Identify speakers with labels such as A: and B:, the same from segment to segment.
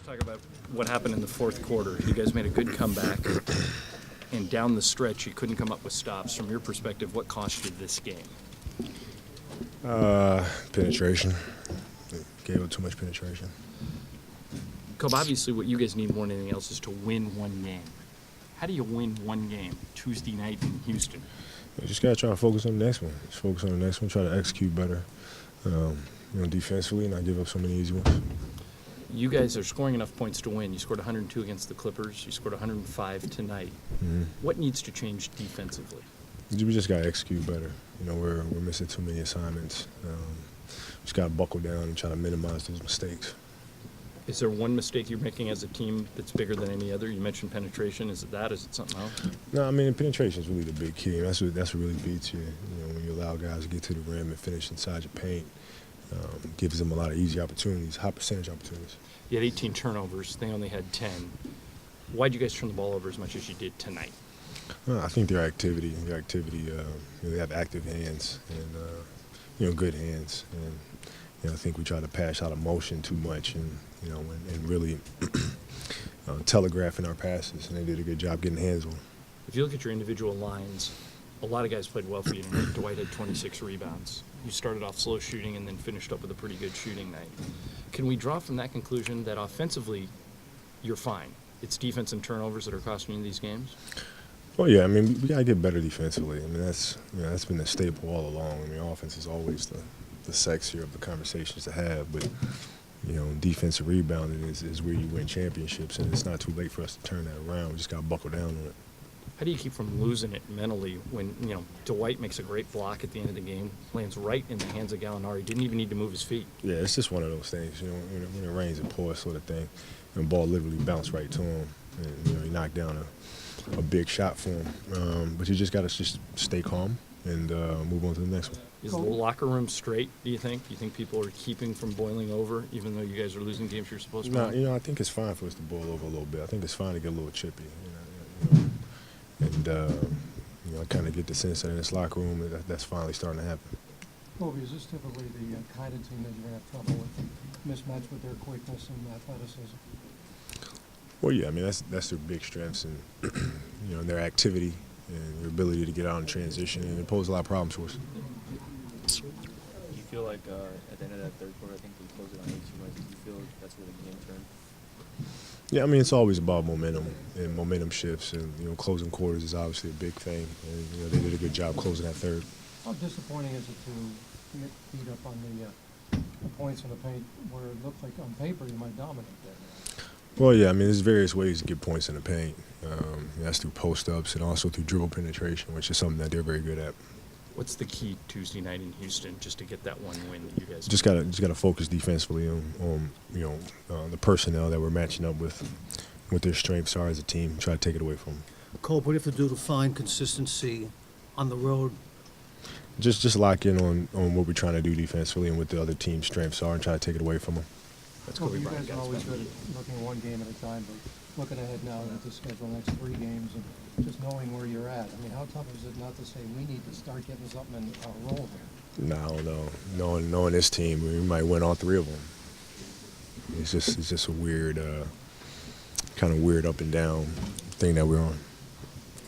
A: Talk about what happened in the fourth quarter. You guys made a good comeback, and down the stretch, you couldn't come up with stops. From your perspective, what cost you this game?
B: Penetration. Gave up too much penetration.
A: Cobb, obviously what you guys need more than anything else is to win one game. How do you win one game Tuesday night in Houston?
B: You just got to try to focus on the next one. Just focus on the next one, try to execute better, defensively, and not give up so many easy ones.
A: You guys are scoring enough points to win. You scored 102 against the Clippers. You scored 105 tonight.
B: Mm-hmm.
A: What needs to change defensively?
B: We just got to execute better. We're missing too many assignments. Just got to buckle down and try to minimize those mistakes.
A: Is there one mistake you're making as a team that's bigger than any other? You mentioned penetration. Is it that? Is it something else?
B: No, I mean, penetration is really the big key. That's what really beats you. When you allow guys to get to the rim and finish inside your paint, gives them a lot of easy opportunities, high percentage opportunities.
A: You had 18 turnovers. They only had 10. Why'd you guys turn the ball over as much as you did tonight?
B: I think their activity. They have active hands and good hands. And I think we try to pass out of motion too much and really telegraphing our passes. And they did a good job getting hands on them.
A: If you look at your individual lines, a lot of guys played well for you tonight. Dwight had 26 rebounds. You started off slow shooting and then finished up with a pretty good shooting night. Can we draw from that conclusion that offensively you're fine? It's defense and turnovers that are costing you these games?
B: Well, yeah, I mean, we got to get better defensively. I mean, that's been the staple all along. I mean, offense is always the sexier of the conversations to have, but defensive rebounding is where you win championships, and it's not too late for us to turn that around. We just got to buckle down on it.
A: How do you keep from losing it mentally when, Dwight makes a great block at the end of the game, lands right in the hands of Gallinari, didn't even need to move his feet?
B: Yeah, it's just one of those things. When it rains, it pours sort of thing. And the ball literally bounced right to him, and he knocked down a big shot for him. But you just got to just stay calm and move on to the next one.
A: Is the locker room straight, do you think? Do you think people are keeping from boiling over, even though you guys are losing games you're supposed to win?
B: No, I think it's fine for us to boil over a little bit. I think it's fine to get a little chippy. And I kind of get the sense that in this locker room that's finally starting to happen.
C: Kobe, is this typically the kind of team that you're going to have trouble with, mismatch with their quickness and athleticism?
B: Well, yeah, I mean, that's their big strengths and, their activity and their ability to get out in transition, and it poses a lot of problems for us.
D: You feel like at the end of that third quarter, I think we closed it on 18 points. Do you feel like that's where the game turned?
B: Yeah, I mean, it's always about momentum and momentum shifts, and closing quarters is obviously a big thing. And they did a good job closing that third.
C: How disappointing is it to get beat up on the points in the paint where it looked like on paper you might dominate there?
B: Well, yeah, I mean, there's various ways to get points in the paint. That's through post-ups and also through dribble penetration, which is something that they're very good at.
A: What's the key Tuesday night in Houston just to get that one win that you guys
B: just gotta focus defensively on the personnel that we're matching up with, what their strengths are as a team. Try to take it away from them.
E: Cole, what do you have to do to find consistency on the road?
B: Just lock in on what we're trying to do defensively and what the other team's strengths are, and try to take it away from them.
A: That's
C: Kobe,
A: Kobe
C: you
A: Bryant.
C: guys are always good at looking one game at a time, but looking ahead now at the schedule, next 3 games, and just knowing where you're at. I mean, how tough is it not to say we need to start getting something in a roll here?
B: No, I don't know. Knowing this team, we might win all 3 of them. It's just a weird, kind of weird up and down thing that we're on.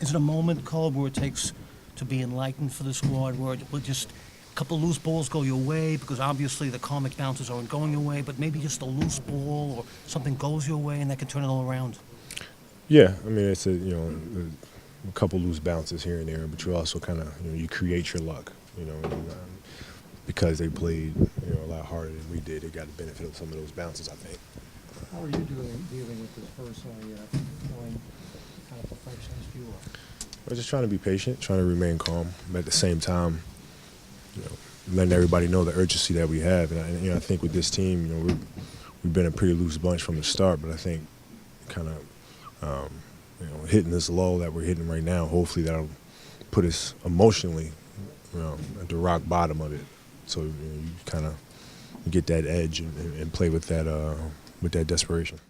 E: Is it a moment, Cole, where it takes to be enlightened for the squad, where just a couple loose balls go your way, because obviously the comic bounces aren't going your way, but maybe just a loose ball or something goes your way and that can turn it all around?
B: Yeah, I mean, it's a couple loose bounces here and there, but you also kind of you create your luck, because they played a lot harder than we did. They got the benefit of some of those bounces, I think.
C: How are you dealing with this personally, knowing the kind of perfectionist you are?
B: We're just trying to be patient, trying to remain calm, but at the same time, letting everybody know the urgency that we have. And I think with this team, we've been a pretty loose bunch from the start, but I think kind of hitting this lull that we're hitting right now, hopefully that'll put us emotionally at the rock bottom of it. So you kind of get that edge and play with that desperation.